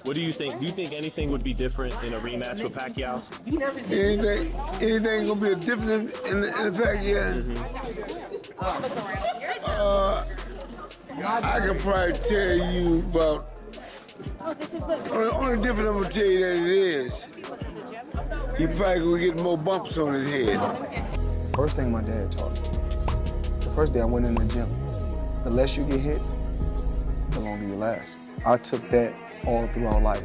What do you think? Do you think anything would be different in a rematch with Pacquiao? Anything gonna be different in the Pacquiao? I can probably tell you about. Only difference I'm gonna tell you that it is. He probably gonna get more bumps on his head. First thing my dad taught me. The first day I went in the gym. The less you get hit, the longer you last. I took that all throughout life,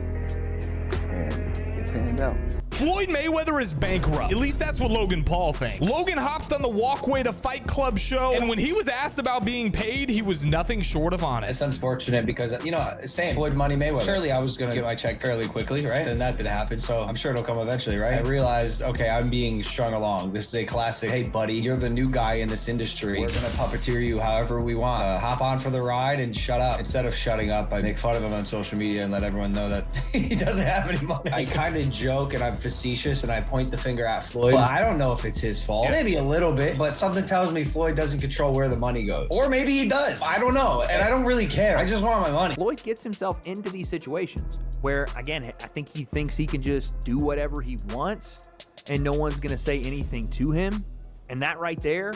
and it panned out. Floyd Mayweather is bankrupt. At least that's what Logan Paul thinks. Logan hopped on the Walkway to Fight Club show, and when he was asked about being paid, he was nothing short of honest. It's unfortunate because, you know, same Floyd Money Mayweather. Surely I was going to get my check fairly quickly, right? And that didn't happen, so I'm sure it'll come eventually, right? I realized, okay, I'm being strung along. This is a classic, hey, buddy, you're the new guy in this industry. We're going to puppeteer you however we want. Hop on for the ride and shut up. Instead of shutting up, I make fun of him on social media and let everyone know that he doesn't have any money. I kind of joke and I'm facetious and I point the finger at Floyd. But I don't know if it's his fault. Maybe a little bit, but something tells me Floyd doesn't control where the money goes. Or maybe he does. I don't know. And I don't really care. I just want my money. Floyd gets himself into these situations where, again, I think he thinks he can just do whatever he wants and no one's going to say anything to him. And that right there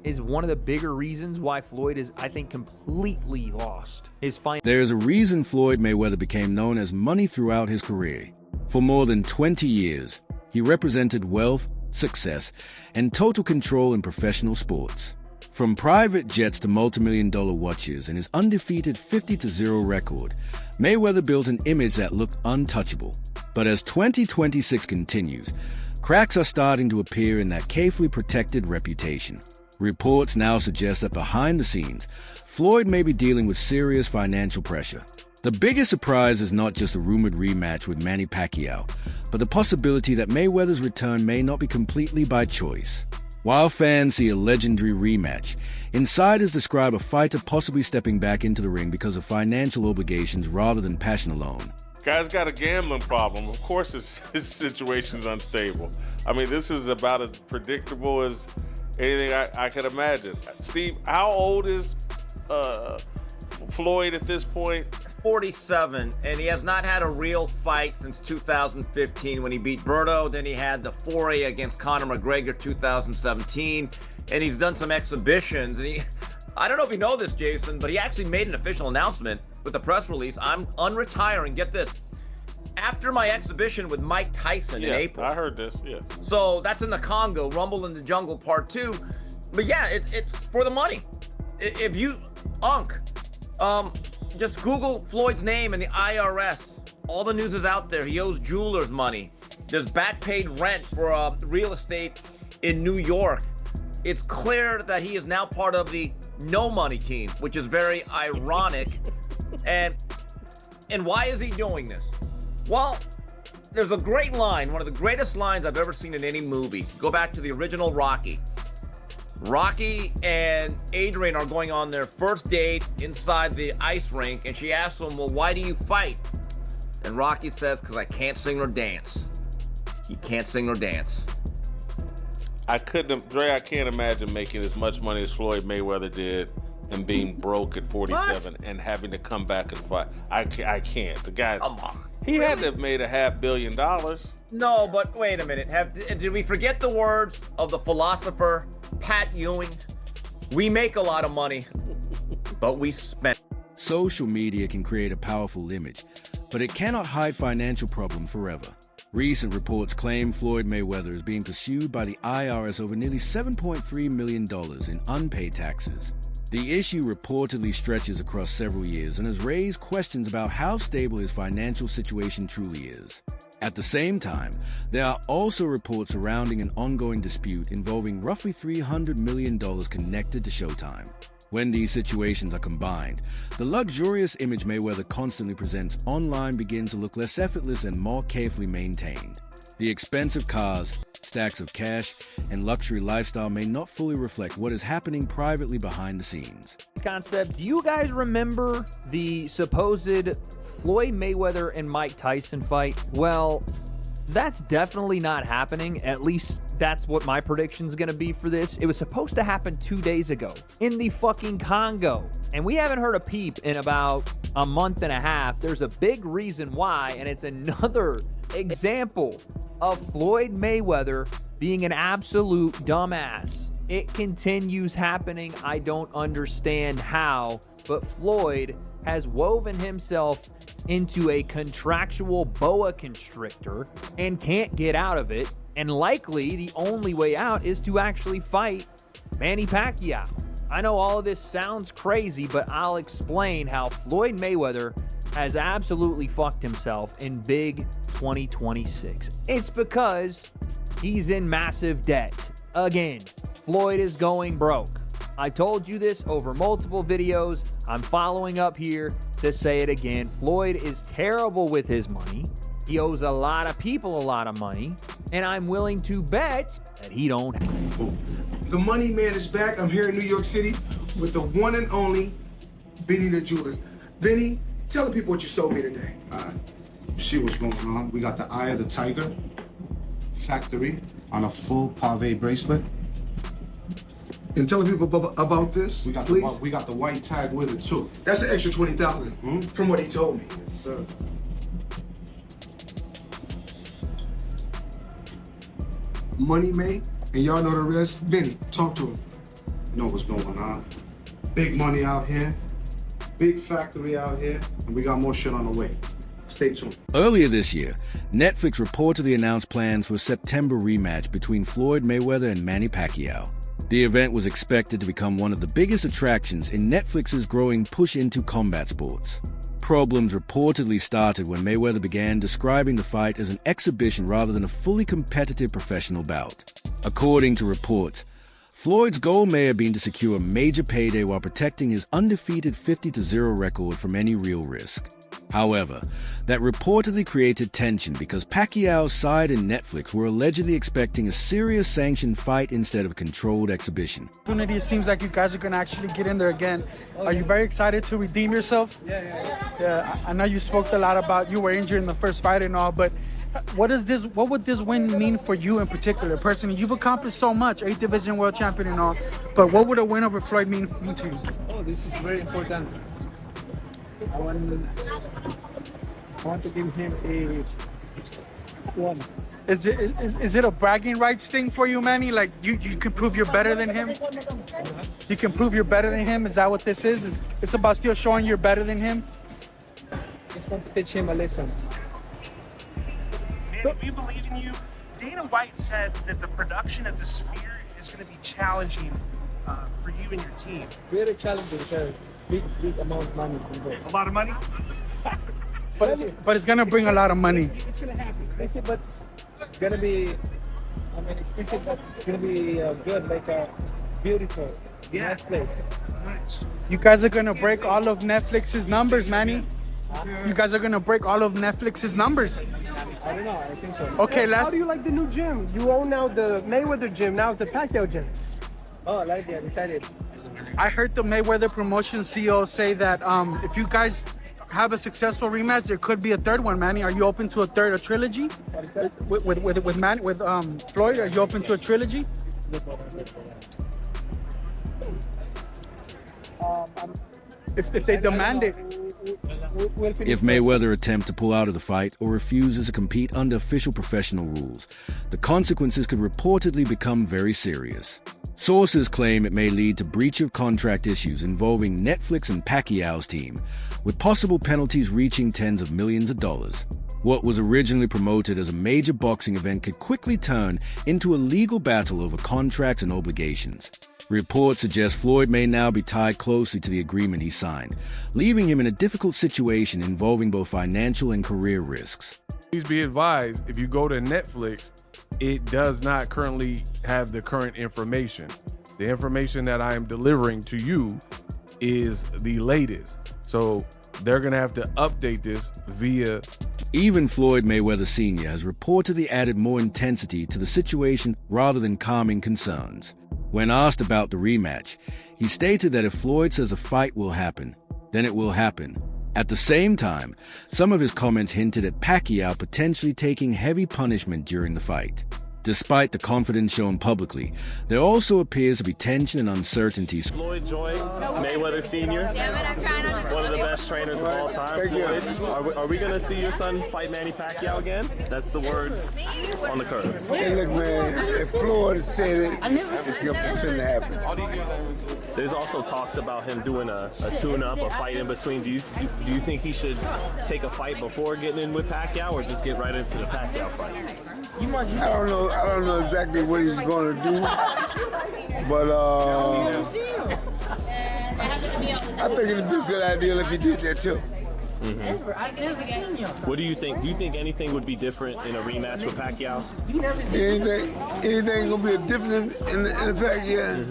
is one of the bigger reasons why Floyd is, I think, completely lost his fight. There's a reason Floyd Mayweather became known as money throughout his career. For more than 20 years, he represented wealth, success, and total control in professional sports. From private jets to multi-million-dollar watches and his undefeated 50-0 record, Mayweather built an image that looked untouchable. But as 2026 continues, cracks are starting to appear in that carefully protected reputation. Reports now suggest that behind the scenes, Floyd may be dealing with serious financial pressure. The biggest surprise is not just a rumored rematch with Manny Pacquiao, but the possibility that Mayweather's return may not be completely by choice. While fans see a legendary rematch, insiders describe a fighter possibly stepping back into the ring because of financial obligations rather than passion alone. Guy's got a gambling problem. Of course his situation's unstable. I mean, this is about as predictable as anything I could imagine. Steve, how old is Floyd at this point? 47, and he has not had a real fight since 2015 when he beat Berto. Then he had the foray against Conor McGregor 2017, and he's done some exhibitions. And I don't know if you know this, Jason, but he actually made an official announcement with a press release. I'm unretiring. Get this. After my exhibition with Mike Tyson in April. I heard this, yeah. So that's in the Congo, Rumble in the Jungle Part 2. But yeah, it's for the money. If you, just Google Floyd's name and the IRS. All the news is out there. He owes jewelers money. There's back paid rent for real estate in New York. It's clear that he is now part of the no money team, which is very ironic. And why is he doing this? Well, there's a great line, one of the greatest lines I've ever seen in any movie. Go back to the original Rocky. Rocky and Adrian are going on their first date inside the ice rink, and she asks him, well, why do you fight? And Rocky says, because I can't sing or dance. He can't sing or dance. I can't imagine making as much money as Floyd Mayweather did and being broke at 47 and having to come back and fight. I can't. The guy's... Come on. He had to have made $500 million. No, but wait a minute. Did we forget the words of the philosopher Pat Ewing? We make a lot of money, but we spend. Social media can create a powerful image, but it cannot hide financial problems forever. Recent reports claim Floyd Mayweather is being pursued by the IRS over nearly $7.3 million in unpaid taxes. The issue reportedly stretches across several years and has raised questions about how stable his financial situation truly is. At the same time, there are also reports surrounding an ongoing dispute involving roughly $300 million connected to Showtime. When these situations are combined, the luxurious image Mayweather constantly presents online begins to look less effortless and more carefully maintained. The expensive cars, stacks of cash, and luxury lifestyle may not fully reflect what is happening privately behind the scenes. Concept, do you guys remember the supposed Floyd Mayweather and Mike Tyson fight? Well, that's definitely not happening. At least that's what my prediction's gonna be for this. It was supposed to happen 2 days ago in the fucking Congo. And we haven't heard a peep in about a month and a half. There's a big reason why, and it's another example of Floyd Mayweather being an absolute dumbass. It continues happening. I don't understand how, but Floyd has woven himself into a contractual boa constrictor and can't get out of it. And likely the only way out is to actually fight Manny Pacquiao. I know all of this sounds crazy, but I'll explain how Floyd Mayweather has absolutely fucked himself in big 2026. It's because he's in massive debt. Again, Floyd is going broke. I told you this over multiple videos. I'm following up here to say it again. Floyd is terrible with his money. He owes a lot of people a lot of money, and I'm willing to bet that he don't. The money man is back. I'm here in New York City with the one and only Benny the Jeweler. Benny, tell the people what you sold me today. See what's going on. We got the Eye of the Tiger factory on a full pave bracelet. And tell the people about this, We got please. we got the white tag with it too. That's an extra 20,000 from what he told me. Yes, sir. Money made, and y'all know the rest. Benny, talk to him. You know what's going on. Big money out here, big factory out here, and we got more shit on the way. Stay tuned. Earlier this year, Netflix reportedly announced plans for a September rematch between Floyd Mayweather and Manny Pacquiao. The event was expected to become one of the biggest attractions in Netflix's growing push into combat sports. Problems reportedly started when Mayweather began describing the fight as an exhibition rather than a fully competitive professional bout. According to reports, Floyd's goal may have been to secure a major payday while protecting his undefeated 50-0 record from any real risk. However, that reportedly created tension because Pacquiao's side and Netflix were allegedly expecting a serious sanctioned fight instead of a controlled exhibition. It seems like you guys are going to actually get in there again. Are you very excited to redeem yourself? Yeah, I know you spoke a lot about you were injured in the first fight and all, but what would this win mean for you in particular? Personally, you've accomplished so much, 8th division world champion and all, but what would a win over Floyd mean to you? Oh, this is very important. I want to give him a one. Is it a bragging rights thing for you, Manny? Like you can prove you're better than him? You can prove you're better than him? Is that what this is? It's about still showing you're better than him? Just want to teach him a lesson. Manny, we believe in you. Dana White said that the production of the Sphere is going to be challenging for you and your team. Very challenging, sir. Big amount of money. A lot of money? But it's going to bring a lot of money. It's going to happen. But it's going to be, expensive, but it's going to be good, beautiful. Yeah. Nice place. Nice. You guys are going to break all of Netflix's numbers, Manny. You guys are going to break all of Netflix's numbers. I don't know. I think so. Okay, How do you like the new gym? You own now the Mayweather gym. Now it's the Pacquiao gym. Oh, I like it. I'm excited. I heard the Mayweather Promotion CEO say that if you guys have a successful rematch, there could be a third one, Manny. Are you open to a trilogy? With Floyd? Are you open to a trilogy? If they demand it. If Mayweather attempts to pull out of the fight or refuses to compete under official professional rules, the consequences could reportedly become very serious. Sources claim it may lead to breach of contract issues involving Netflix and Pacquiao's team, with possible penalties reaching tens of millions of dollars. What was originally promoted as a major boxing event could quickly turn into a legal battle over contracts and obligations. Reports suggest Floyd may now be tied closely to the agreement he signed, leaving him in a difficult situation involving both financial and career risks. Please be advised, if you go to Netflix, it does not currently have the current information. The information that I am delivering to you is the latest. So they're going to have to update this via... Even Floyd Mayweather Sr. has reportedly added more intensity to the situation rather than calming concerns. When asked about the rematch, he stated that if Floyd says a fight will happen, then it will happen. At the same time, some of his comments hinted at Pacquiao potentially taking heavy punishment during the fight. Despite the confidence shown publicly, there also appears to be tension and uncertainty. Floyd Joy, Mayweather Sr., one of the best trainers of all time. Floyd, are we going to see your son fight Manny Pacquiao again? That's the word on the curve. Hey, look, man, if Floyd said it, it's going to happen. There's also talks about him doing a tune-up, a fight in between. Do you think he should take a fight before getting in with Pacquiao, or just get right into the Pacquiao fight? I don't know exactly what he's going to do, but I think it'd be a good idea if he did that too. What do you think? Do you think anything would be different in a rematch with Pacquiao? Anything gonna be different in the Pacquiao?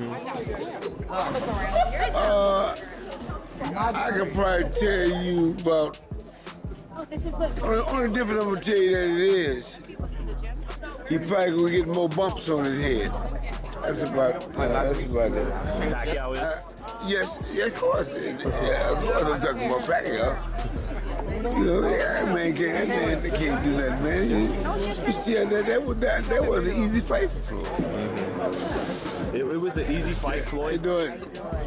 I can probably tell you about. Only difference I'm gonna tell you that it is. He probably gonna get more bumps on his head. That's about it. Pacquiao is? Yes, of course. I'm talking about Pacquiao. You know, that man can't do nothing, man. You see, that was an easy fight for Floyd. It was an easy fight, Floyd.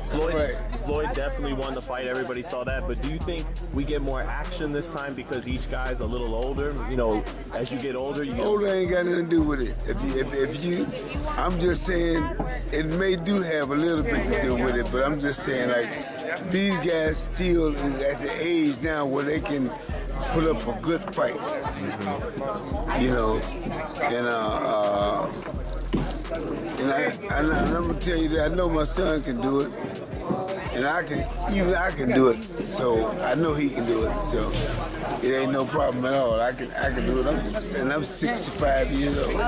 Floyd definitely won the fight. Everybody saw that. But do you think we get more action this time because each guy's a little older? You know, as you get older, older ain't got nothing to do with it. If you, I'm just saying it may do have a little bit to do with it. But I'm just saying, like, these guys still is at the age now where they can put up a good fight. You know, and I'm gonna tell you that I know my son can do it, and I can do it. So I know he can do it. So it ain't no problem at all. I can do it. I'm 65 years old.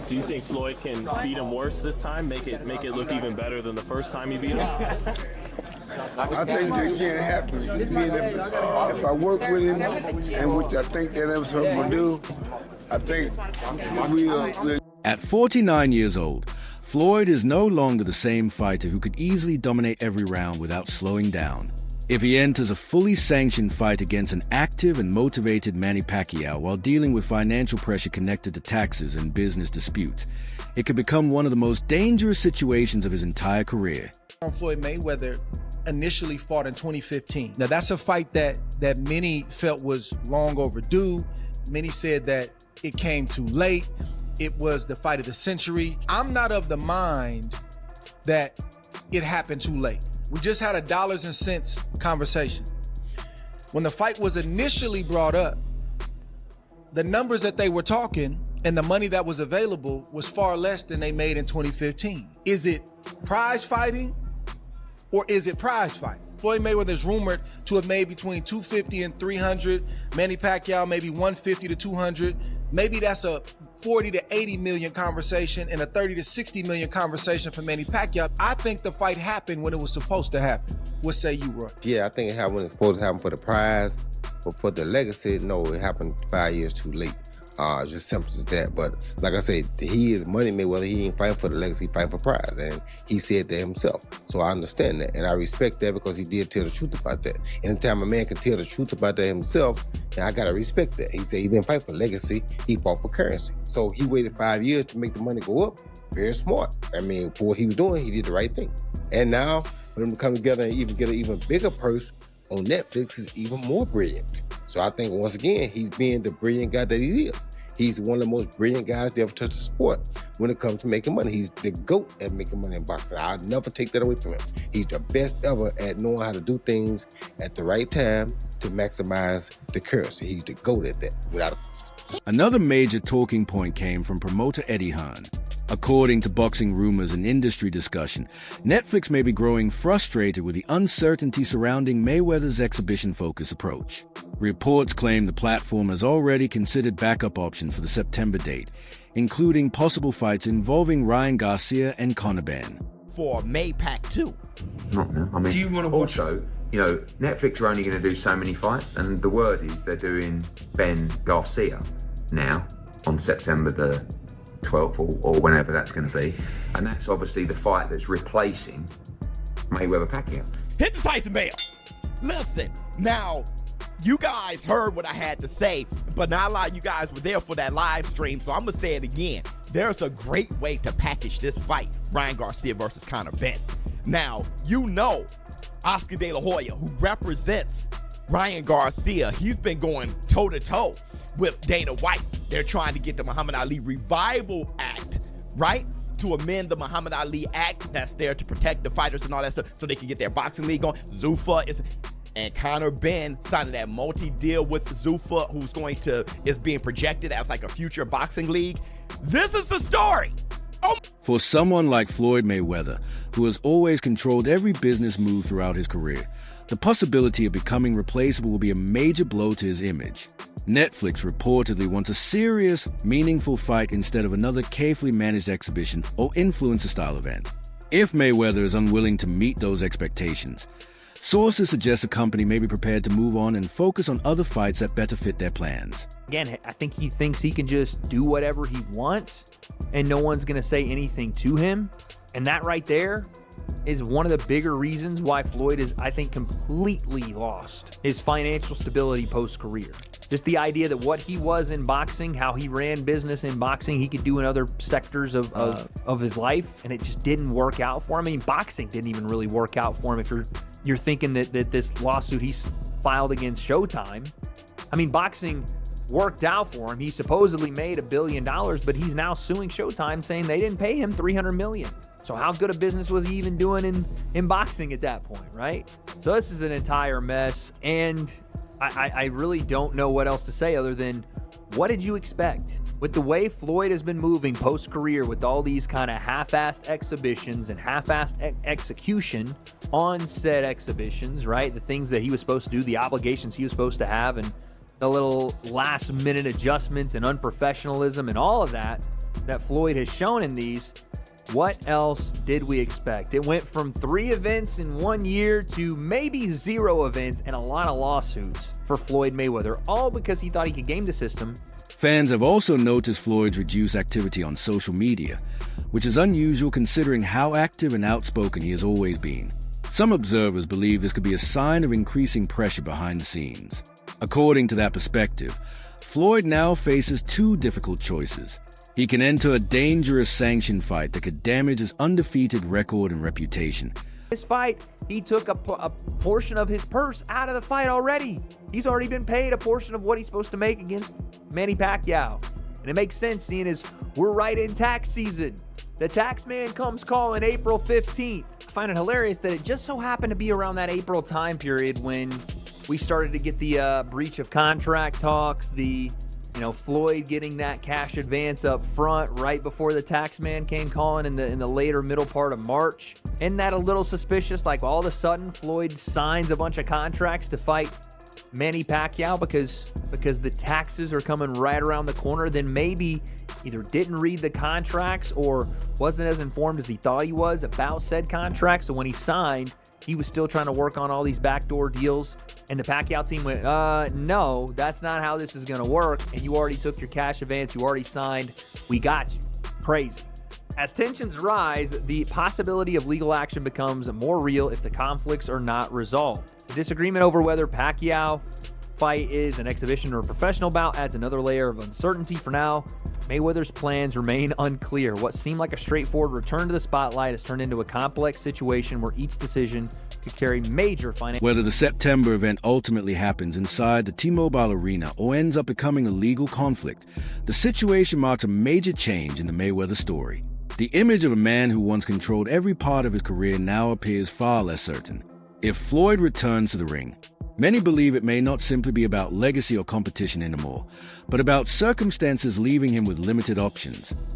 Do you think Floyd can beat him worse this time? Make it look even better than the first time he beat him? I think that can't happen. If I work with him, and which I think that that's what I'm gonna do, I think we'll. At 49 years old, Floyd is no longer the same fighter who could easily dominate every round without slowing down. If he enters a fully sanctioned fight against an active and motivated Manny Pacquiao while dealing with financial pressure connected to taxes and business disputes, it could become one of the most dangerous situations of his entire career. Floyd Mayweather initially fought in 2015. Now that's a fight that many felt was long overdue. Many said that it came too late. It was the fight of the century. I'm not of the mind that it happened too late. We just had a dollars and cents conversation. When the fight was initially brought up, the numbers that they were talking and the money that was available was far less than they made in 2015. Is it prize fighting or is it prize fighting? Floyd Mayweather is rumored to have made between 250 and 300. Manny Pacquiao maybe 150 to 200. Maybe that's a 40 to 80 million conversation and a 30 to 60 million conversation for Manny Pacquiao. I think the fight happened when it was supposed to happen. What say you, Roy? Yeah, I think it happened when it's supposed to happen for the prize, but for the legacy, no, it happened 5 years too late. Just simple as that. But like I said, he is Money Mayweather. He ain't fighting for the legacy, he fighting for prize. And he said that himself. So I understand that. And I respect that because he did tell the truth about that. Anytime a man can tell the truth about that himself, and I got to respect that. He said he didn't fight for legacy, he fought for currency. So he waited 5 years to make the money go up. Very smart. I mean, for what he was doing, he did the right thing. And now, for them to come together and even get an even bigger purse on Netflix is even more brilliant. So I think, once again, he's being the brilliant guy that he is. He's one of the most brilliant guys to ever touch the sport when it comes to making money. He's the GOAT at making money in boxing. I'll never take that away from him. He's the best ever at knowing how to do things at the right time to maximize the currency. He's the GOAT at that, without a... Another major talking point came from promoter Eddie Hearn. According to boxing rumors and industry discussion, Netflix may be growing frustrated with the uncertainty surrounding Mayweather's exhibition-focused approach. Reports claim the platform has already considered backup options for the September date, including possible fights involving Ryan Garcia and Conor Benn. For Maypac too. Not now. I mean, do you want to also, you know, Netflix are only going to do so many fights, and the word is they're doing Ben Garcia now on September the 12th or whenever that's going to be, and that's obviously the fight that's replacing Mayweather Pacquiao. Hit the Tyson bell. Listen, now you guys heard what I had to say, but not a lot of you guys were there for that live stream, so I'm going to say it again. There's a great way to package this fight, Ryan Garcia versus Conor Benn. Now, you know Oscar De La Hoya, who represents Ryan Garcia, he's been going toe-to-toe with Dana White. They're trying to get the Muhammad Ali Revival Act, right? To amend the Muhammad Ali Act that's there to protect the fighters and all that stuff so they can get their boxing league on. Zuffa and Conor Benn signing that multi-deal with Zuffa, is being projected as like a future boxing league. This is the story. For someone like Floyd Mayweather, who has always controlled every business move throughout his career, the possibility of becoming replaceable will be a major blow to his image. Netflix reportedly wants a serious, meaningful fight instead of another carefully managed exhibition or influencer-style event. If Mayweather is unwilling to meet those expectations, sources suggest the company may be prepared to move on and focus on other fights that better fit their plans. Again, I think he thinks he can just do whatever he wants and no one's going to say anything to him. And that right there is one of the bigger reasons why Floyd is, I think, completely lost his financial stability post-career. Just the idea that what he was in boxing, how he ran business in boxing, he could do in other sectors of his life, and it just didn't work out for him. I mean, boxing didn't even really work out for him. If you're thinking that this lawsuit he's filed against Showtime, I mean, boxing worked out for him. He supposedly made $1 billion, but he's now suing Showtime saying they didn't pay him $300 million. So how good a business was he even doing in boxing at that point, right? So this is an entire mess, and I really don't know what else to say other than, what did you expect? With the way Floyd has been moving post-career with all these kind of half-assed exhibitions and half-assed execution on said exhibitions, right? The things that he was supposed to do, the obligations he was supposed to have, and the little last-minute adjustments and unprofessionalism and all of that Floyd has shown in these. What else did we expect? It went from 3 events in 1 year to maybe 0 events and a lot of lawsuits for Floyd Mayweather, all because he thought he could game the system. Fans have also noticed Floyd's reduced activity on social media, which is unusual considering how active and outspoken he has always been. Some observers believe this could be a sign of increasing pressure behind the scenes. According to that perspective, Floyd now faces 2 difficult choices. He can enter a dangerous sanctioned fight that could damage his undefeated record and reputation. This fight, he took a portion of his purse out of the fight already. He's already been paid a portion of what he's supposed to make against Manny Pacquiao. And it makes sense seeing as we're right in tax season. The tax man comes calling April 15th. I find it hilarious that it just so happened to be around that April time period when we started to get the breach of contract talks, Floyd getting that cash advance up front right before the tax man came calling in the later middle part of March. Isn't that a little suspicious? Like all of a sudden Floyd signs a bunch of contracts to fight Manny Pacquiao because the taxes are coming right around the corner. Then maybe either didn't read the contracts or wasn't as informed as he thought he was about said contracts. So when he signed, he was still trying to work on all these backdoor deals. And the Pacquiao team went, no, that's not how this is going to work. And you already took your cash advance. You already signed. We got you. Crazy. As tensions rise, the possibility of legal action becomes more real if the conflicts are not resolved. The disagreement over whether Pacquiao fight is an exhibition or a professional bout adds another layer of uncertainty. For now, Mayweather's plans remain unclear. What seemed like a straightforward return to the spotlight has turned into a complex situation where each decision could carry major financial... Whether the September event ultimately happens inside the T-Mobile Arena or ends up becoming a legal conflict, the situation marks a major change in the Mayweather story. The image of a man who once controlled every part of his career now appears far less certain. If Floyd returns to the ring, many believe it may not simply be about legacy or competition anymore, but about circumstances leaving him with limited options.